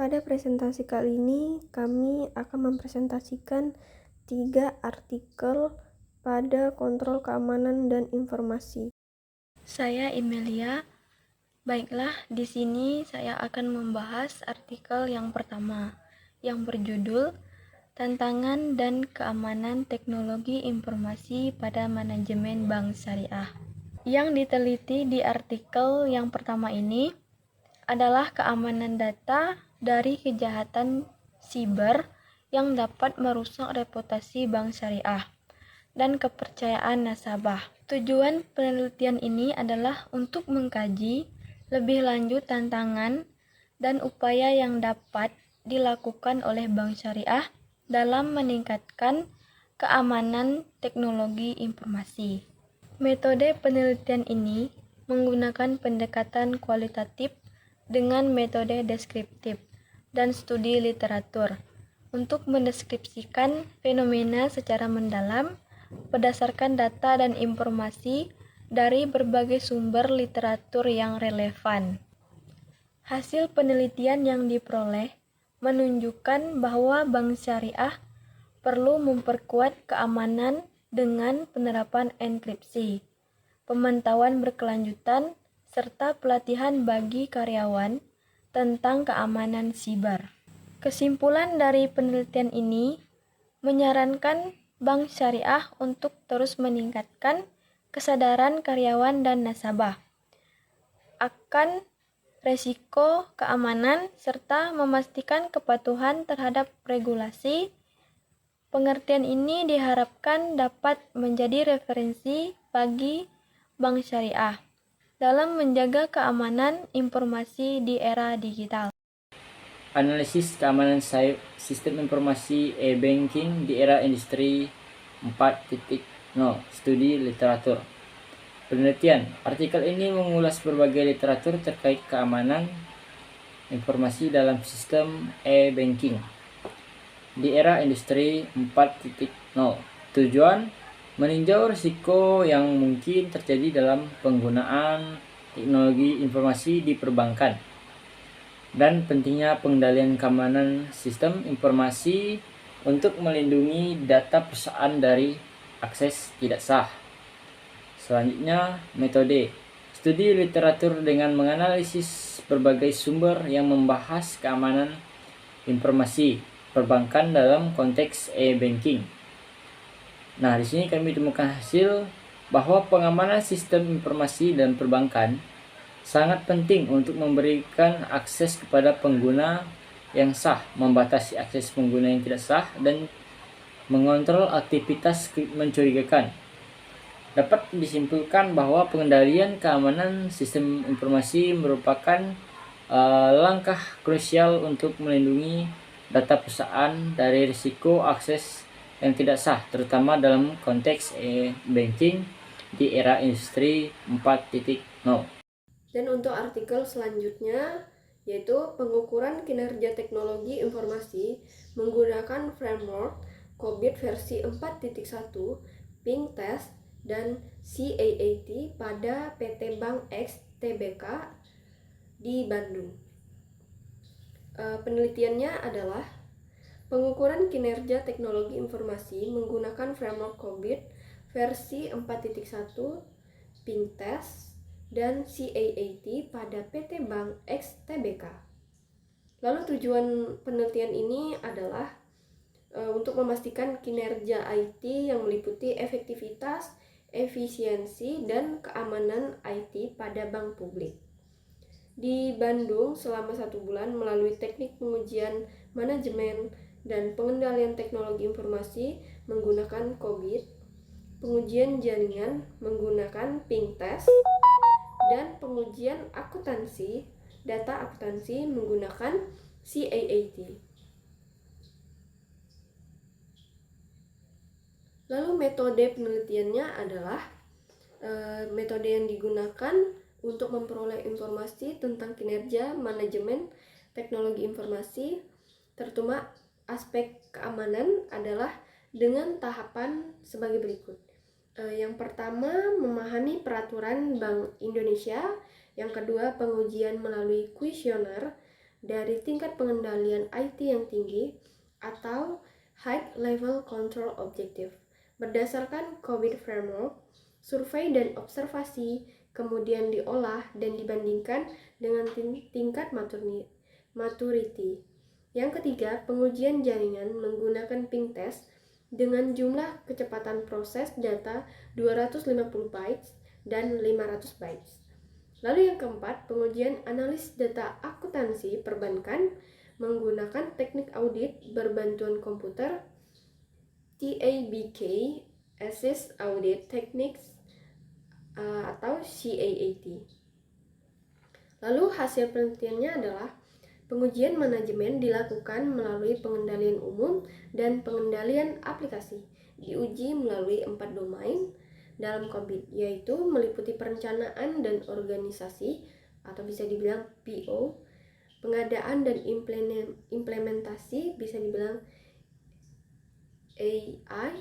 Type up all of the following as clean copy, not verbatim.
Pada presentasi kali ini, kami akan mempresentasikan 3 artikel pada kontrol keamanan dan informasi. Saya Imelia. Baiklah, di sini saya akan membahas artikel yang pertama, yang berjudul Tantangan dan Keamanan Teknologi Informasi pada Manajemen Bank Syariah. Yang diteliti di artikel yang pertama ini adalah keamanan data dari kejahatan siber yang dapat merusak reputasi bank syariah dan kepercayaan nasabah. Tujuan penelitian ini adalah untuk mengkaji lebih lanjut tantangan dan upaya yang dapat dilakukan oleh bank syariah dalam meningkatkan keamanan teknologi informasi. Metode penelitian ini menggunakan pendekatan kualitatif dengan metode deskriptif dan studi literatur untuk mendeskripsikan fenomena secara mendalam berdasarkan data dan informasi dari berbagai sumber literatur yang relevan. Hasil penelitian yang diperoleh menunjukkan bahwa bank syariah perlu memperkuat keamanan dengan penerapan enkripsi, pemantauan berkelanjutan, serta pelatihan bagi karyawan tentang keamanan siber. Kesimpulan dari penelitian ini menyarankan bank syariah untuk terus meningkatkan kesadaran karyawan dan nasabah akan resiko keamanan serta memastikan kepatuhan terhadap regulasi. Pengertian ini diharapkan dapat menjadi referensi bagi bank syariah dalam menjaga keamanan informasi di era digital. Analisis keamanan sistem informasi e-banking di era industri 4.0, studi literatur. Penelitian. Artikel ini mengulas berbagai literatur terkait keamanan informasi dalam sistem e-banking di era industri 4.0. Tujuan meninjau risiko yang mungkin terjadi dalam penggunaan teknologi informasi di perbankan dan pentingnya pengendalian keamanan sistem informasi untuk melindungi data perusahaan dari akses tidak sah. Selanjutnya, metode studi literatur dengan menganalisis berbagai sumber yang membahas keamanan informasi perbankan dalam konteks e-banking. Nah, di sini kami temukan hasil bahwa pengamanan sistem informasi dan perbankan sangat penting untuk memberikan akses kepada pengguna yang sah, membatasi akses pengguna yang tidak sah, dan mengontrol aktivitas mencurigakan. Dapat disimpulkan bahwa pengendalian keamanan sistem informasi merupakan langkah krusial untuk melindungi data perusahaan dari risiko akses yang tidak sah, terutama dalam konteks e-banking di era industri 4.0. Dan untuk artikel selanjutnya, yaitu pengukuran kinerja teknologi informasi menggunakan framework COBIT versi 4.1, Ping Test, dan CAAT pada PT Bank X Tbk di Bandung. Penelitiannya adalah pengukuran kinerja teknologi informasi menggunakan framework COBIT versi 4.1, Ping Test, dan CAAT pada PT Bank X Tbk. Lalu tujuan penelitian ini adalah untuk memastikan kinerja IT yang meliputi efektivitas, efisiensi, dan keamanan IT pada bank publik. Di Bandung selama 1 bulan melalui teknik pengujian manajemen dan pengendalian teknologi informasi menggunakan COBIT, pengujian jaringan menggunakan Ping Test, dan pengujian data akuntansi menggunakan CAAT. Lalu metode penelitiannya adalah metode yang digunakan untuk memperoleh informasi tentang kinerja manajemen teknologi informasi, terutama aspek keamanan adalah dengan tahapan sebagai berikut. Yang pertama, memahami peraturan Bank Indonesia. Yang kedua, pengujian melalui kuesioner. dari tingkat pengendalian IT yang tinggi atau High Level Control Objective. Berdasarkan COVID Framework, survei dan observasi kemudian diolah dan dibandingkan dengan tingkat maturity. Yang ketiga, pengujian jaringan menggunakan ping test dengan jumlah kecepatan proses data 250 bytes dan 500 bytes. Lalu yang keempat, pengujian analis data akuntansi perbankan menggunakan teknik audit berbantuan komputer TABK, Assist Audit Techniques atau CAAT. Lalu hasil penelitiannya adalah pengujian manajemen dilakukan melalui pengendalian umum dan pengendalian aplikasi. Diuji melalui 4 domain dalam COVID, yaitu meliputi perencanaan dan organisasi atau bisa dibilang PO, pengadaan dan implementasi bisa dibilang AI,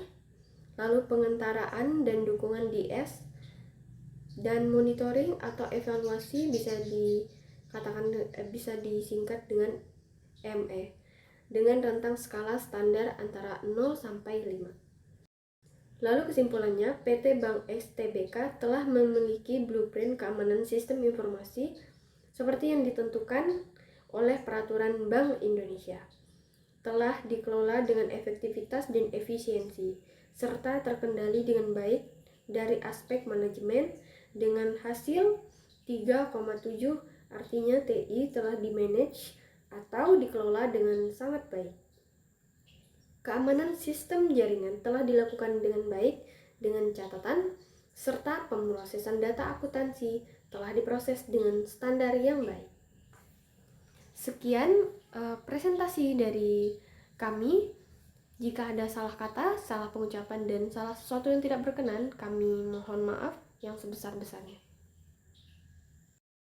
lalu pengentaraan dan dukungan DS, dan monitoring atau evaluasi bisa disingkat dengan ME dengan rentang skala standar antara 0 sampai 5. Lalu kesimpulannya, PT Bank STBK telah memiliki blueprint keamanan sistem informasi seperti yang ditentukan oleh Peraturan Bank Indonesia. Telah dikelola dengan efektivitas dan efisiensi, serta terkendali dengan baik dari aspek manajemen dengan hasil 3,7, artinya TI telah dimanage atau dikelola dengan sangat baik. Keamanan sistem jaringan telah dilakukan dengan baik dengan catatan, serta pemrosesan data akuntansi telah diproses dengan standar yang baik. Sekian presentasi dari kami. Jika ada salah kata, salah pengucapan, dan salah sesuatu yang tidak berkenan, kami mohon maaf yang sebesar-besarnya.